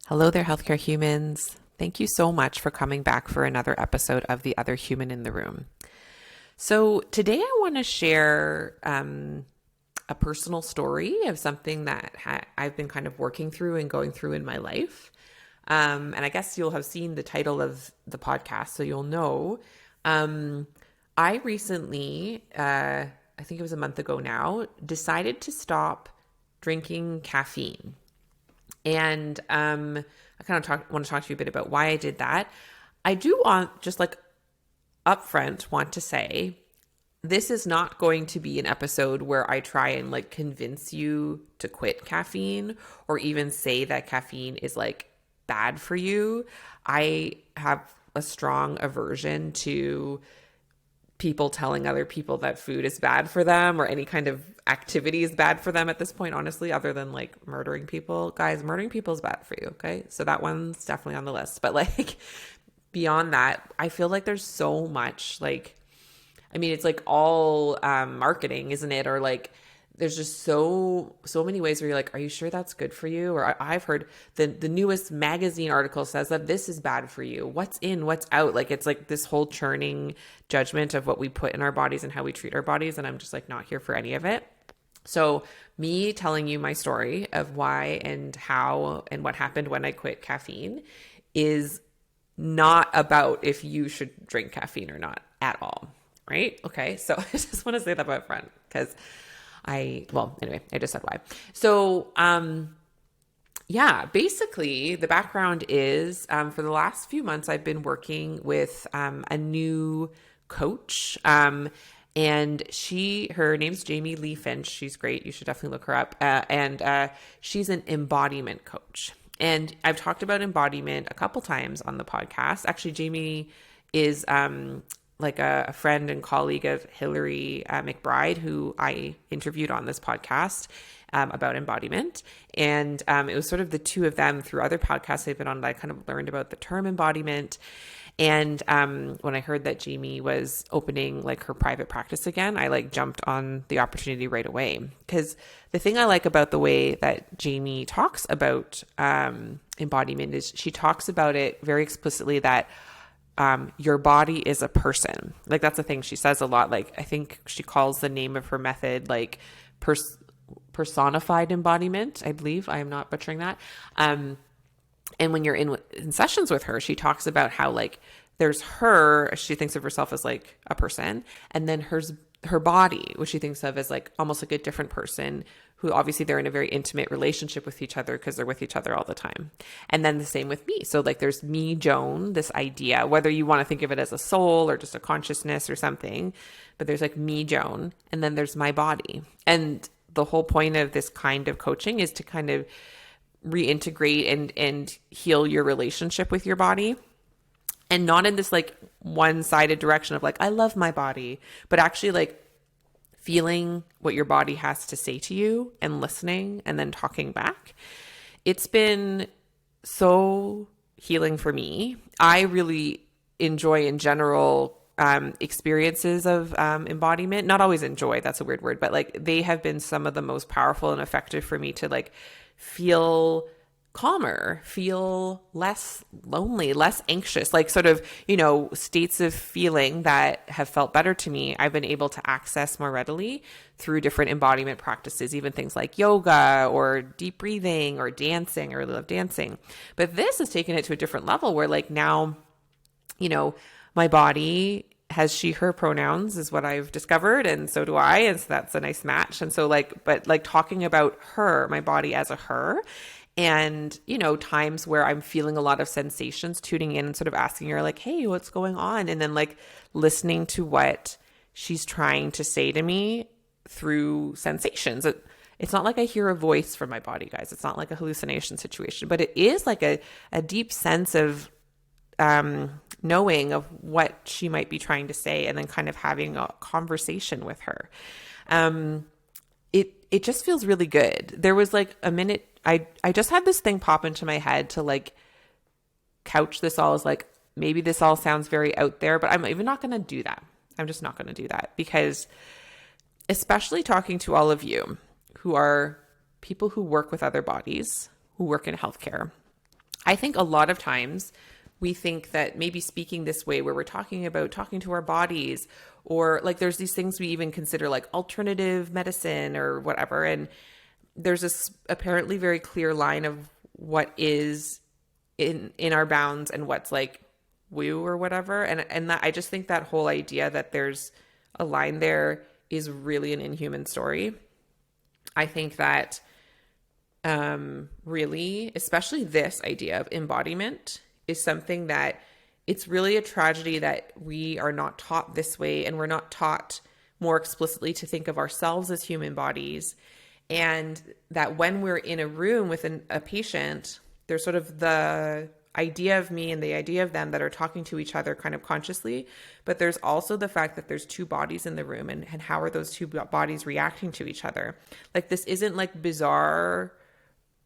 Hello there, healthcare humans. Thank you so much for coming back for another episode of The Other Human in the Room. So, today I want to share a personal story of something that I've been kind of working through and going through in my life. And I guess you'll have seen the title of the podcast, so you'll know. I recently, I think it was a month ago now, decided to stop drinking caffeine. And I kind of want to talk to you a bit about why I did that. I do want, just like upfront, want to say this is not going to be an episode where I try and like convince you to quit caffeine or even say that caffeine is like bad for you. I have a strong aversion to people telling other people that food is bad for them or any kind of activity is bad for them at this point, honestly, other than like murdering people. Guys, murdering people is bad for you, okay? So that one's definitely on the list. But like beyond that, I feel like there's so much like, I mean, it's like all marketing, isn't it? Or like there's just so many ways where you're like, are you sure that's good for you? Or I've heard the newest magazine article says that this is bad for you. What's in, what's out? Like it's like this whole churning judgment of what we put in our bodies and how we treat our bodies. And I'm just like not here for any of it. So me telling you my story of why and how and what happened when I quit caffeine is not about if you should drink caffeine or not at all. Right? Okay. So I just want to say that up front because anyway, I just said why. So, basically the background is, for the last few months, I've been working with, a new coach, and her name's Jamie Lee Finch. She's great. You should definitely look her up. And she's an embodiment coach. And I've talked about embodiment a couple times on the podcast. Actually, Jamie is, like a friend and colleague of Hillary McBride, who I interviewed on this podcast about embodiment. And it was sort of the two of them through other podcasts they've been on that I kind of learned about the term embodiment. And when I heard that Jamie was opening like her private practice again, I like jumped on the opportunity right away. Because the thing I like about the way that Jamie talks about embodiment is she talks about it very explicitly that your body is a person. Like that's the thing she says a lot. Like I think she calls the name of her method like personified embodiment, I believe. I am not butchering that. And when you're in sessions with her, she talks about how like there's her, she thinks of herself as like a person, and then her body, which she thinks of as like almost like a different person who obviously they're in a very intimate relationship with each other because they're with each other all the time. And then the same with me. So like there's me, Joan, this idea, whether you want to think of it as a soul or just a consciousness or something, but there's like me, Joan, and then there's my body. And the whole point of this kind of coaching is to kind of reintegrate and heal your relationship with your body. And not in this like one-sided direction of like, I love my body, but actually like feeling what your body has to say to you and listening and then talking back. It's been so healing for me. I really enjoy in general experiences of embodiment. Not always enjoy, that's a weird word, but like they have been some of the most powerful and effective for me to like feel calmer, feel less lonely, less anxious, like sort of, states of feeling that have felt better to me. I've been able to access more readily through different embodiment practices, even things like yoga or deep breathing or dancing. I really love dancing. But this has taken it to a different level where like now, my body has she, her pronouns is what I've discovered. And so do I. And so that's a nice match. And so but talking about her, my body as a her, and, times where I'm feeling a lot of sensations, tuning in and sort of asking her like, hey, what's going on? And then like listening to what she's trying to say to me through sensations. It's not like I hear a voice from my body, guys. It's not like a hallucination situation, but it is like a deep sense of knowing of what she might be trying to say and then kind of having a conversation with her. It just feels really good. There was like a minute, I just had this thing pop into my head to like couch this all as like, maybe this all sounds very out there, but I'm even not going to do that. I'm just not going to do that because especially talking to all of you who are people who work with other bodies, who work in healthcare, I think a lot of times we think that maybe speaking this way, where we're talking about talking to our bodies, or like there's these things we even consider like alternative medicine or whatever. And there's this apparently very clear line of what is in our bounds and what's like woo or whatever. And that, I just think that whole idea that there's a line there is really an inhuman story. I think that really, especially this idea of embodiment is something that it's really a tragedy that we are not taught this way, and we're not taught more explicitly to think of ourselves as human bodies. And that when we're in a room with a patient, there's sort of the idea of me and the idea of them that are talking to each other kind of consciously, but there's also the fact that there's two bodies in the room, and how are those two bodies reacting to each other? Like, this isn't like bizarre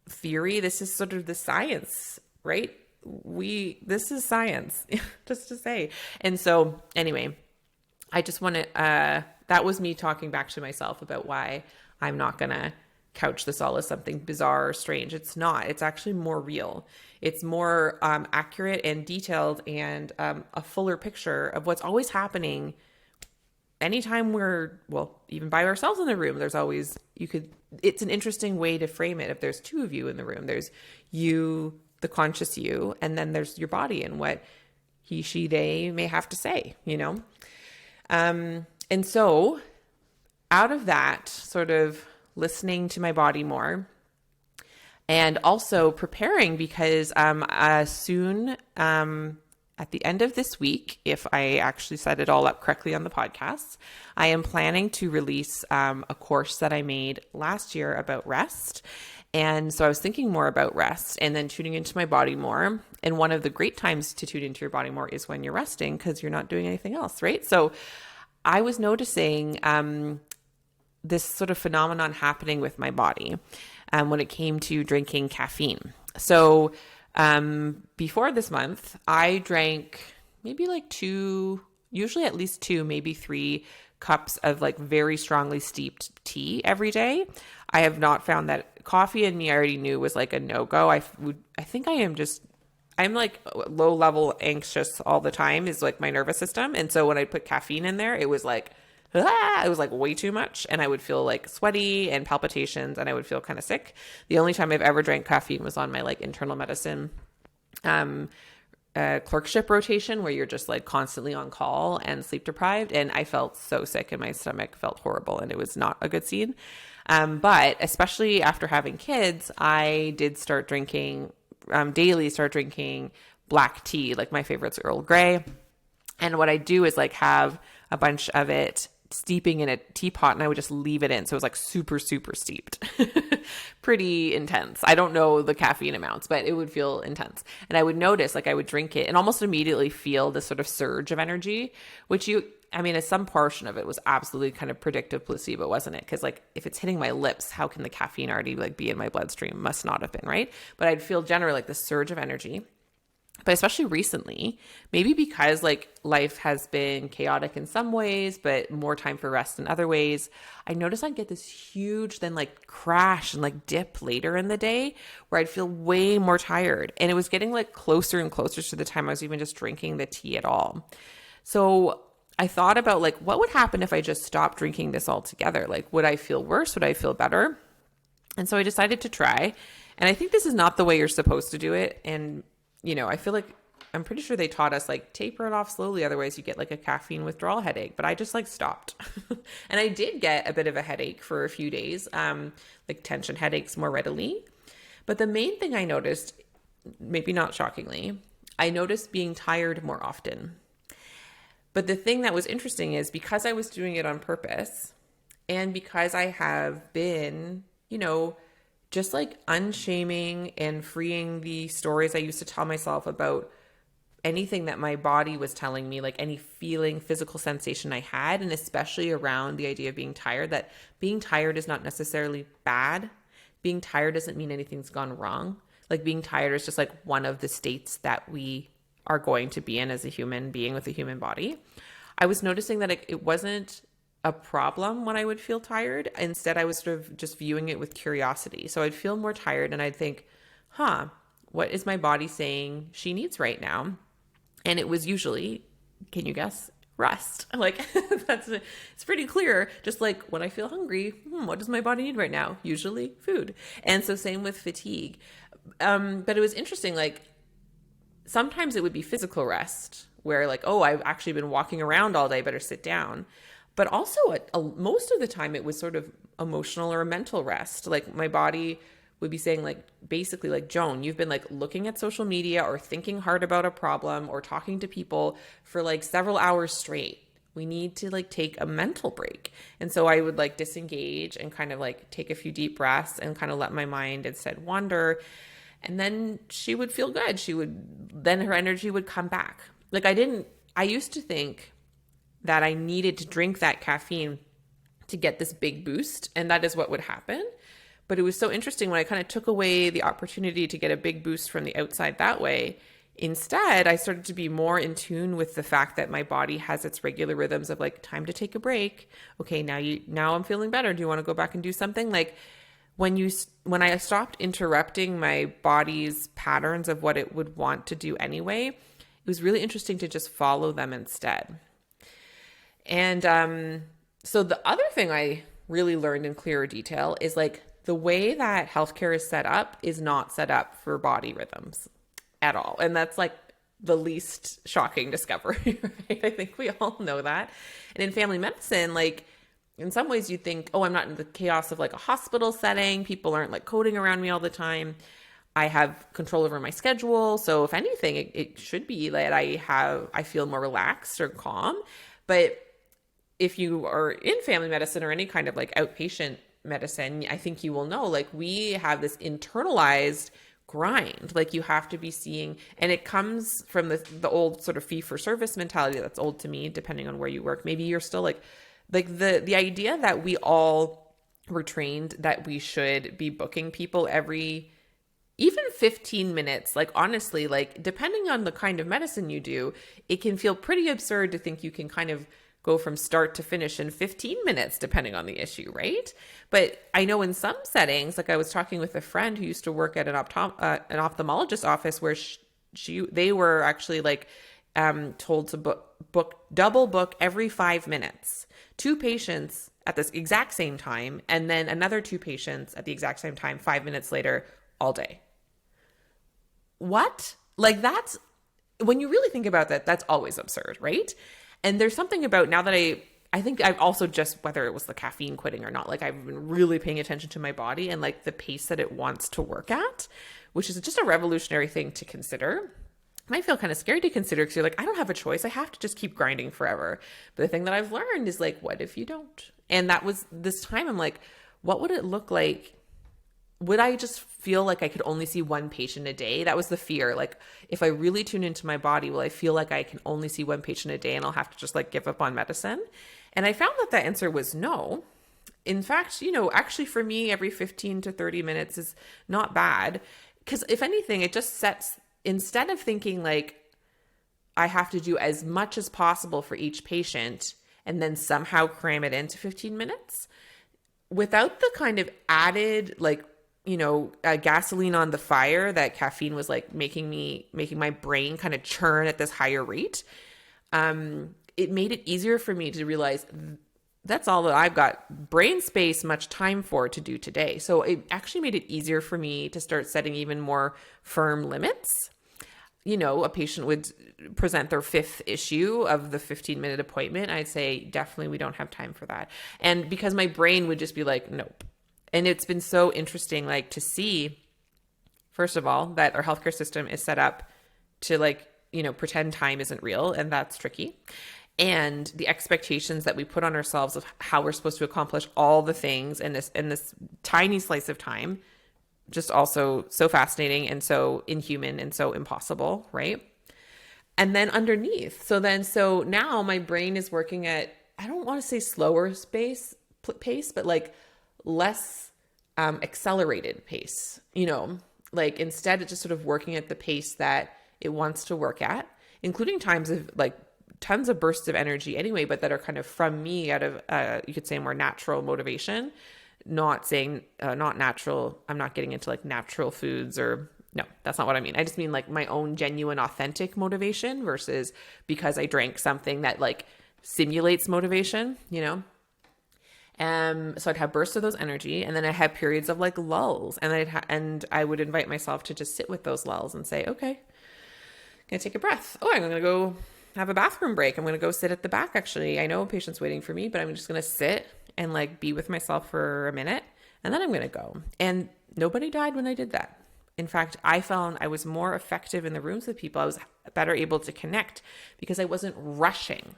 theory. This is sort of the science, right? This is science, just to say. And so anyway, I just want to, that was me talking back to myself about why I'm not going to couch this all as something bizarre or strange. It's not. It's actually more real. It's more accurate and detailed, and a fuller picture of what's always happening. Anytime we're, well, even by ourselves in the room, there's always, it's an interesting way to frame it. If there's two of you in the room, there's you, the conscious you, and then there's your body and what he, she, they may have to say, And so out of that, sort of listening to my body more, and also preparing, because soon, at the end of this week, if I actually set it all up correctly on the podcast, I am planning to release a course that I made last year about rest. And so I was thinking more about rest and then tuning into my body more. And one of the great times to tune into your body more is when you're resting, because you're not doing anything else, right? So I was noticing this sort of phenomenon happening with my body when it came to drinking caffeine. So before this month, I drank maybe like usually at least 2, maybe 3 cups of like very strongly steeped tea every day. I have not found that coffee in me, I already knew was like a no-go. I think I'm like low level anxious all the time is like my nervous system. And so when I put caffeine in there, it was like, it was like way too much, and I would feel like sweaty and palpitations, and I would feel kind of sick. The only time I've ever drank caffeine was on my like internal medicine clerkship rotation, where you're just like constantly on call and sleep deprived, and I felt so sick and my stomach felt horrible, and it was not a good scene. But especially after having kids, I did start drinking daily, start drinking black tea. Like my favorite's Earl Grey, and what I do is like have a bunch of it steeping in a teapot, and I would just leave it in. So it was like super, super steeped, pretty intense. I don't know the caffeine amounts, but it would feel intense. And I would notice, like I would drink it and almost immediately feel this sort of surge of energy, which some portion of it was absolutely kind of predictive placebo, wasn't it? Because like if it's hitting my lips, how can the caffeine already like be in my bloodstream? Must not have been, right? But I'd feel generally like this surge of energy. But especially recently, maybe because like life has been chaotic in some ways, but more time for rest in other ways, I noticed I'd get this huge then like crash and like dip later in the day where I'd feel way more tired. And it was getting like closer and closer to the time I was even just drinking the tea at all. So I thought about like, what would happen if I just stopped drinking this altogether? Like, would I feel worse? Would I feel better? And so I decided to try. And I think this is not the way you're supposed to do it. And I feel like I'm pretty sure they taught us like taper it off slowly. Otherwise you get like a caffeine withdrawal headache, but I just like stopped. And I did get a bit of a headache for a few days, like tension headaches more readily. But the main thing I noticed, maybe not shockingly, I noticed being tired more often. But the thing that was interesting is because I was doing it on purpose, and because I have been, just like unshaming and freeing the stories I used to tell myself about anything that my body was telling me, like any feeling, physical sensation I had, and especially around the idea of being tired, that being tired is not necessarily bad. Being tired doesn't mean anything's gone wrong. Like being tired is just like one of the states that we are going to be in as a human being with a human body. I was noticing that it wasn't a problem when I would feel tired. Instead, I was sort of just viewing it with curiosity. So I'd feel more tired and I'd think, what is my body saying she needs right now? And it was usually, can you guess? Rest. Like it's pretty clear. Just like when I feel hungry, what does my body need right now? Usually food. And so same with fatigue. But it was interesting. Like sometimes it would be physical rest where like, oh, I've actually been walking around all day, better sit down. But also most of the time it was sort of emotional or mental rest. Like my body would be saying like, basically like, Joan, you've been like looking at social media or thinking hard about a problem or talking to people for like several hours straight. We need to like take a mental break. And so I would like disengage and kind of like take a few deep breaths and kind of let my mind instead wander. And then she would feel good. Then her energy would come back. Like I used to think that I needed to drink that caffeine to get this big boost. And that is what would happen. But it was so interesting when I kind of took away the opportunity to get a big boost from the outside that way. Instead, I started to be more in tune with the fact that my body has its regular rhythms of like, time to take a break. Okay, now I'm feeling better. Do you want to go back and do something? Like when I stopped interrupting my body's patterns of what it would want to do anyway, it was really interesting to just follow them instead. And so the other thing I really learned in clearer detail is like, the way that healthcare is set up is not set up for body rhythms at all. And that's like the least shocking discovery, right? I think we all know that. And in family medicine, like in some ways you think, oh, I'm not in the chaos of like a hospital setting. People aren't like coding around me all the time. I have control over my schedule. So if anything, it should be that I feel more relaxed or calm. But if you are in family medicine or any kind of like outpatient medicine, I think you will know, like we have this internalized grind. Like you have to be seeing, and it comes from the old sort of fee for service mentality that's old to me, depending on where you work. Maybe you're still like the idea that we all were trained that we should be booking people every even 15 minutes. Like honestly, like depending on the kind of medicine you do, it can feel pretty absurd to think you can kind of go from start to finish in 15 minutes, depending on the issue, right? But I know in some settings, like I was talking with a friend who used to work at an ophthalmologist office where they were actually like told to double book every 5 minutes, 2 patients at this exact same time, and then another 2 patients at the exact same time, 5 minutes later, all day. What? Like that's, when you really think about that, that's always absurd, right? And there's something about now that I think I've also just, whether it was the caffeine quitting or not, like I've been really paying attention to my body and like the pace that it wants to work at, which is just a revolutionary thing to consider. It might feel kind of scary to consider because you're like, I don't have a choice. I have to just keep grinding forever. But the thing that I've learned is like, what if you don't? And that was this time I'm like, what would it look like? Would I just feel like I could only see 1 patient a day? That was the fear. Like, if I really tune into my body, will I feel like I can only see 1 patient a day and I'll have to just like give up on medicine? And I found that answer was no. In fact, actually for me, every 15 to 30 minutes is not bad. Because if anything, it just sets, instead of thinking like I have to do as much as possible for each patient and then somehow cram it into 15 minutes, without the kind of added like, gasoline on the fire that caffeine was like making my brain kind of churn at this higher rate. It made it easier for me to realize that's all that I've got brain space, much time for to do today. So it actually made it easier for me to start setting even more firm limits. A patient would present their 5th issue of the 15-minute appointment. I'd say, definitely, we don't have time for that. And because my brain would just be like, nope. And it's been so interesting, like to see, first of all, that our healthcare system is set up to like, pretend time isn't real. And that's tricky. And the expectations that we put on ourselves of how we're supposed to accomplish all the things in this tiny slice of time, just also so fascinating and so inhuman and so impossible, right? And then underneath, so now my brain is working at, I don't want to say slower pace, but like less accelerated pace, like instead it's just sort of working at the pace that it wants to work at, including times of like tons of bursts of energy anyway, but that are kind of from me out of, you could say more natural motivation, not saying, not natural. I'm not getting into like natural foods or No, that's not what I mean. I just mean like my own genuine, authentic motivation versus because I drank something that like simulates motivation, you know? So I'd have bursts of those energy, and then I had periods of like lulls, and and I would invite myself to just sit with those lulls and say, okay, I'm gonna take a breath. Oh, I'm gonna go have a bathroom break. I'm gonna go sit at the back. Actually, I know a patient's waiting for me, but I'm just gonna sit and like be with myself for a minute, and then I'm gonna go. And nobody died when I did that. In fact, I found I was more effective in the rooms with people. I was better able to connect because I wasn't rushing.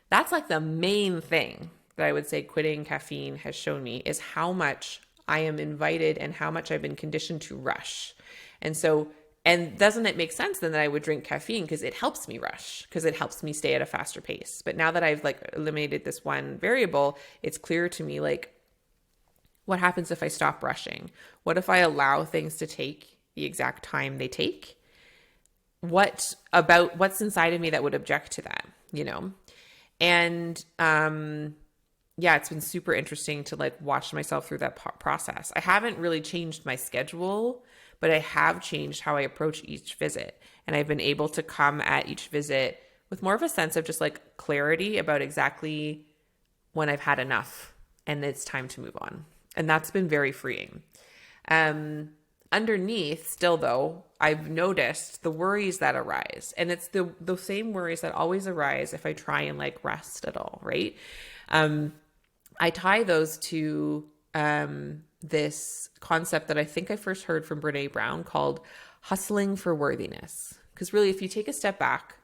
That's like the main thing that I would say quitting caffeine has shown me, is how much I am invited and how much I've been conditioned to rush. And so, and doesn't it make sense then that I would drink caffeine because it helps me rush, because it helps me stay at a faster pace. But now that I've like eliminated this one variable, it's clear to me like, what happens if I stop rushing? What if I allow things to take the exact time they take? What's inside of me that would object to that, you know? And yeah, it's been super interesting to like watch myself through that process. I haven't really changed my schedule, but I have changed how I approach each visit. And I've been able to come at each visit with more of a sense of just like clarity about exactly when I've had enough and it's time to move on. And that's been very freeing. Underneath still though, I've noticed the worries that arise, and it's the same worries that always arise if I try and like rest at all, right? I tie those to this concept that I think I first heard from Brene Brown called hustling for worthiness. Because really, if you take a step back,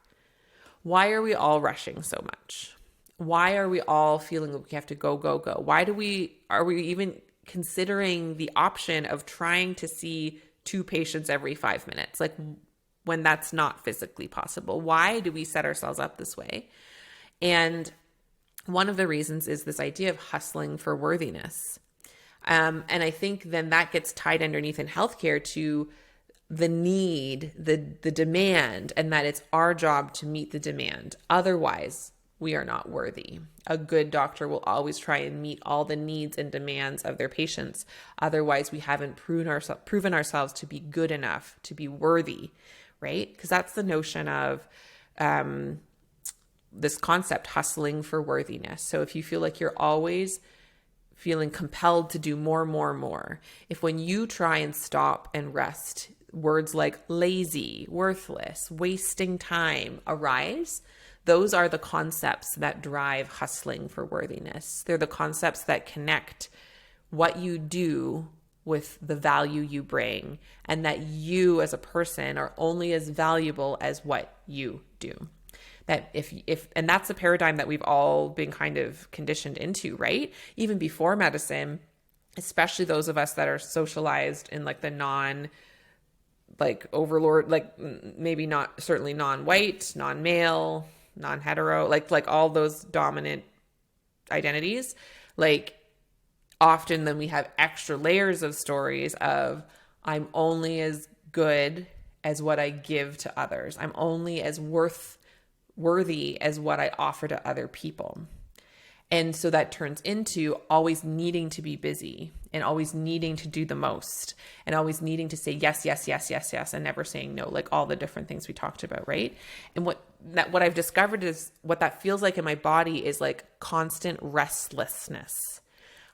why are we all rushing so much? Why are we all feeling like we have to go, go, go? Are we even considering the option of trying to see 2 patients every 5 minutes? Like, when that's not physically possible. Why do we set ourselves up this way? And one of the reasons is this idea of hustling for worthiness. And I think then that gets tied underneath in healthcare to the need, the demand, and that it's our job to meet the demand. Otherwise, we are not worthy. A good doctor will always try and meet all the needs and demands of their patients. Otherwise, we haven't proven ourselves to be good enough, to be worthy, right? Because that's the notion of this concept, hustling for worthiness. So if you feel like you're always feeling compelled to do more, more, more, if when you try and stop and rest, words like lazy, worthless, wasting time arise, those are the concepts that drive hustling for worthiness. They're the concepts that connect what you do with the value you bring, and that you as a person are only as valuable as what you do. That and that's a paradigm that we've all been kind of conditioned into, right? Even before medicine, especially those of us that are socialized in like the overlord, like maybe not, certainly non-white, non-male, non-hetero, like all those dominant identities, like often then we have extra layers of stories of I'm only as good as what I give to others. I'm only as worthy as what I offer to other people. And so that turns into always needing to be busy and always needing to do the most and always needing to say yes, yes, yes, yes, yes, and never saying no, like all the different things we talked about, right? And what I've discovered is what that feels like in my body is like constant restlessness.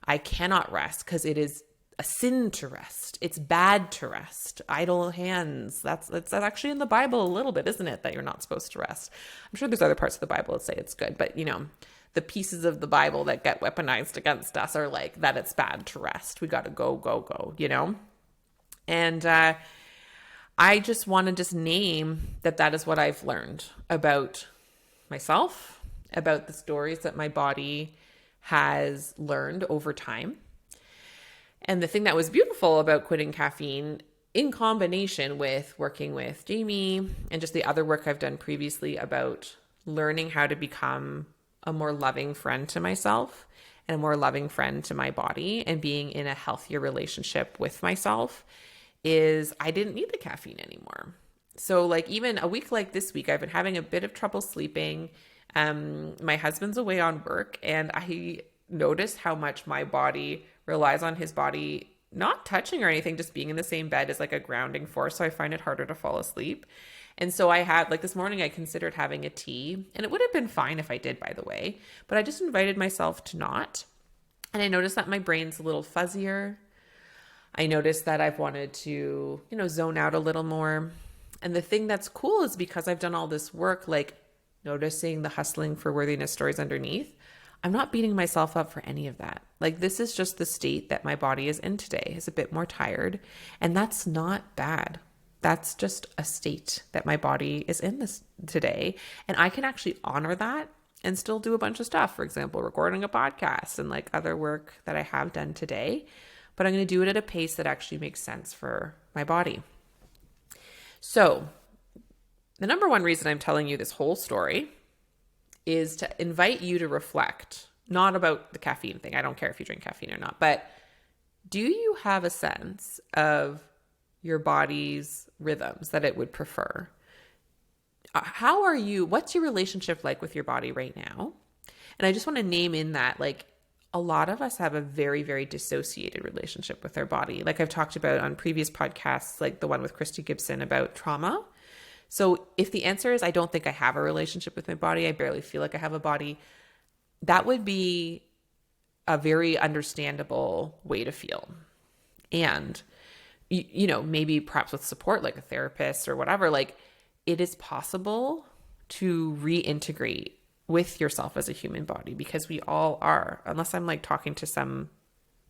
I cannot rest because it is a sin to rest. It's bad to rest. Idle hands. That's actually in the Bible a little bit, isn't it? That you're not supposed to rest. I'm sure there's other parts of the Bible that say it's good, but you know, the pieces of the Bible that get weaponized against us are like that it's bad to rest. We got to go, go, go, you know? And I just want to name that is what I've learned about myself, about the stories that my body has learned over time. And the thing that was beautiful about quitting caffeine, in combination with working with Jamie and just the other work I've done previously about learning how to become a more loving friend to myself and a more loving friend to my body and being in a healthier relationship with myself, is I didn't need the caffeine anymore. So like even a week like this week, I've been having a bit of trouble sleeping. My husband's away on work, and I noticed how much my body relies on his body not touching or anything, just being in the same bed is like a grounding force. So I find it harder to fall asleep. And so I had, like this morning, I considered having a tea, and it would have been fine if I did, by the way, but I just invited myself to not. And I noticed that my brain's a little fuzzier. I noticed that I've wanted to, zone out a little more. And the thing that's cool is because I've done all this work, like noticing the hustling for worthiness stories underneath, I'm not beating myself up for any of that. Like, this is just the state that my body is in today, is a bit more tired. And that's not bad. That's just a state that my body is in this today. And I can actually honor that and still do a bunch of stuff. For example, recording a podcast and like other work that I have done today. But I'm going to do it at a pace that actually makes sense for my body. So the number one reason I'm telling you this whole story is to invite you to reflect, not about the caffeine thing. I don't care if you drink caffeine or not, but do you have a sense of your body's rhythms that it would prefer? What's your relationship like with your body right now? And I just want to name in that, like, a lot of us have a very, very dissociated relationship with our body. Like I've talked about on previous podcasts, like the one with Christy Gibson about trauma. So if the answer is, I don't think I have a relationship with my body, I barely feel like I have a body, that would be a very understandable way to feel. And, maybe perhaps with support, like a therapist or whatever, like it is possible to reintegrate with yourself as a human body, because we all are, unless I'm like talking to some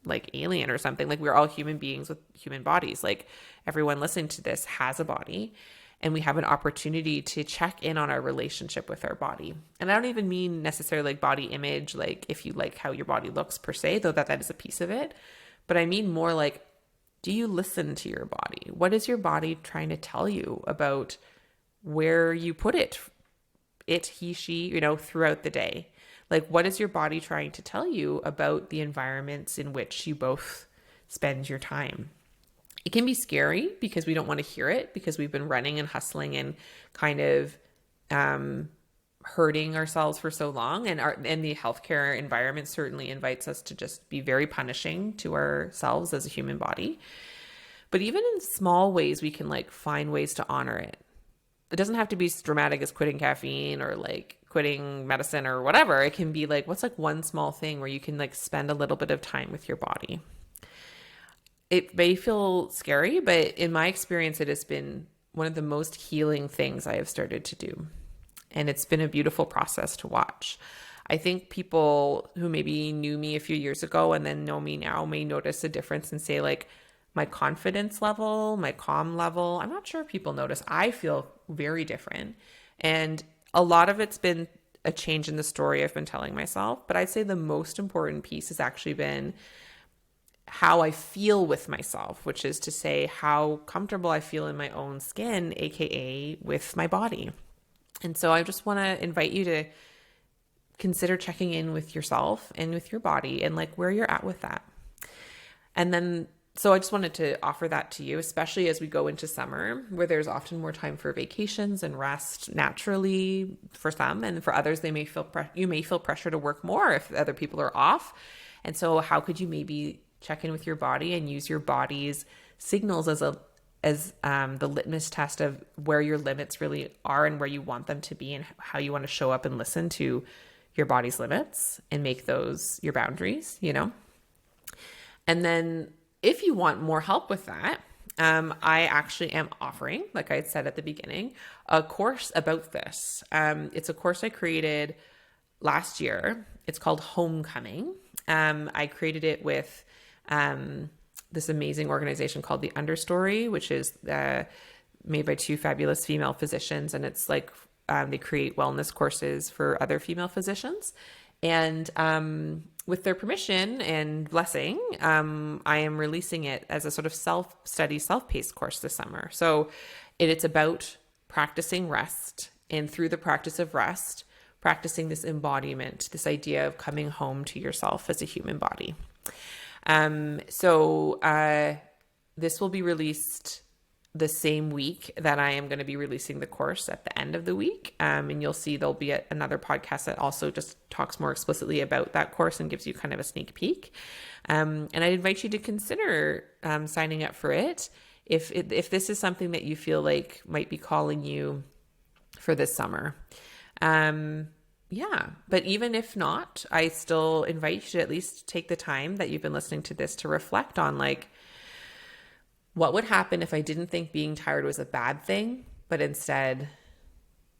like alien or something, like we're all human beings with human bodies. Like everyone listening to this has a body. And we have an opportunity to check in on our relationship with our body. And I don't even mean necessarily like body image, like if you like how your body looks per se, though that is a piece of it. But I mean more like, do you listen to your body? What is your body trying to tell you about where you put it, he, she, throughout the day? Like, what is your body trying to tell you about the environments in which you both spend your time? It can be scary because we don't want to hear it, because we've been running and hustling and kind of hurting ourselves for so long. And the healthcare environment certainly invites us to just be very punishing to ourselves as a human body. But even in small ways, we can like find ways to honor it. It doesn't have to be as dramatic as quitting caffeine or like quitting medicine or whatever. It can be like, what's like one small thing where you can like spend a little bit of time with your body? It may feel scary, but in my experience, it has been one of the most healing things I have started to do. And it's been a beautiful process to watch. I think people who maybe knew me a few years ago and then know me now may notice a difference and say like my confidence level, my calm level. I'm not sure if people notice. I feel very different. And a lot of it's been a change in the story I've been telling myself. But I'd say the most important piece has actually been how I feel with myself, which is to say how comfortable I feel in my own skin, AKA with my body. And so I just want to invite you to consider checking in with yourself and with your body and like where you're at with that. And then, so I just wanted to offer that to you, especially as we go into summer, where there's often more time for vacations and rest naturally for some, and for others, you may feel pressure to work more if other people are off. And so how could you maybe check in with your body and use your body's signals as the litmus test of where your limits really are and where you want them to be, and how you want to show up and listen to your body's limits and make those your boundaries, And then if you want more help with that, I actually am offering, like I said at the beginning, a course about this. It's a course I created last year. It's called Homecoming. I created it with this amazing organization called The Understory, which is made by two fabulous female physicians. And it's like they create wellness courses for other female physicians. And with their permission and blessing, I am releasing it as a sort of self-study, self-paced course this summer. So it's about practicing rest, and through the practice of rest, practicing this embodiment, this idea of coming home to yourself as a human body. So this will be released the same week that I am going to be releasing the course at the end of the week. And you'll see there'll be another podcast that also just talks more explicitly about that course and gives you kind of a sneak peek. And I invite you to consider signing up for it if this is something that you feel like might be calling you for this summer. Yeah, but even if not, I still invite you to at least take the time that you've been listening to this to reflect on, like, what would happen if I didn't think being tired was a bad thing, but instead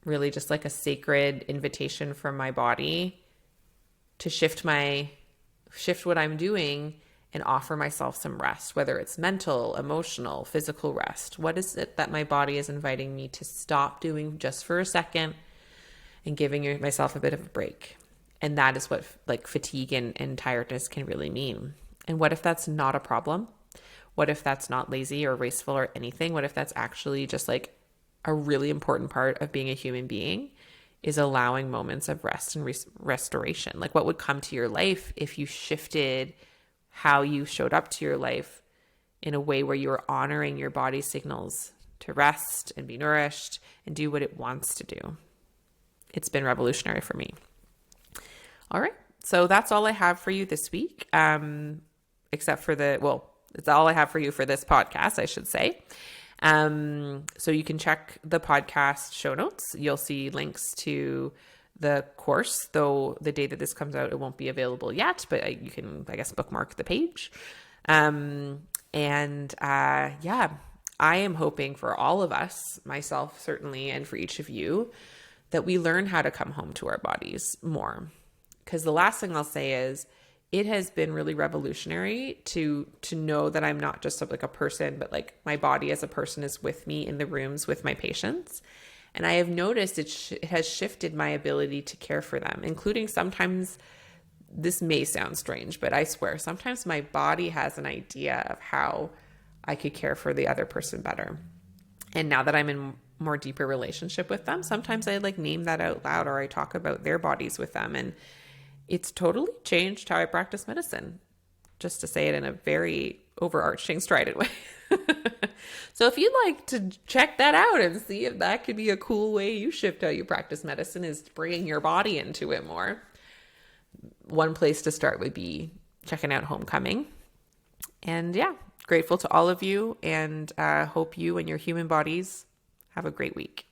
really just like a sacred invitation from my body to shift what I'm doing and offer myself some rest, whether it's mental, emotional, physical rest. What is it that my body is inviting me to stop doing just for a second and giving myself a bit of a break? And that is what like fatigue and tiredness can really mean. And what if that's not a problem? What if that's not lazy or wasteful or anything? What if that's actually just like a really important part of being a human being, is allowing moments of rest and restoration? Like, what would come to your life if you shifted how you showed up to your life in a way where you were honoring your body's signals to rest and be nourished and do what it wants to do? It's been revolutionary for me. All right. So that's all I have for you this week. Except for it's all I have for you for this podcast, I should say. So you can check the podcast show notes. You'll see links to the course, though the day that this comes out, it won't be available yet, but you can, I guess, bookmark the page. Yeah, I am hoping for all of us, myself certainly, and for each of you, that we learn how to come home to our bodies more. Because the last thing I'll say is, it has been really revolutionary to know that I'm not just like a person, but like my body as a person is with me in the rooms with my patients. And I have noticed it has shifted my ability to care for them, including sometimes, this may sound strange, but I swear sometimes my body has an idea of how I could care for the other person better. And now that I'm in more deeper relationship with them, sometimes I like name that out loud, or I talk about their bodies with them. And it's totally changed how I practice medicine, just to say it in a very overarching, strident way. So if you'd like to check that out and see if that could be a cool way you shift how you practice medicine, is bringing your body into it more, one place to start would be checking out Homecoming. And yeah, grateful to all of you, and hope you and your human bodies have a great week.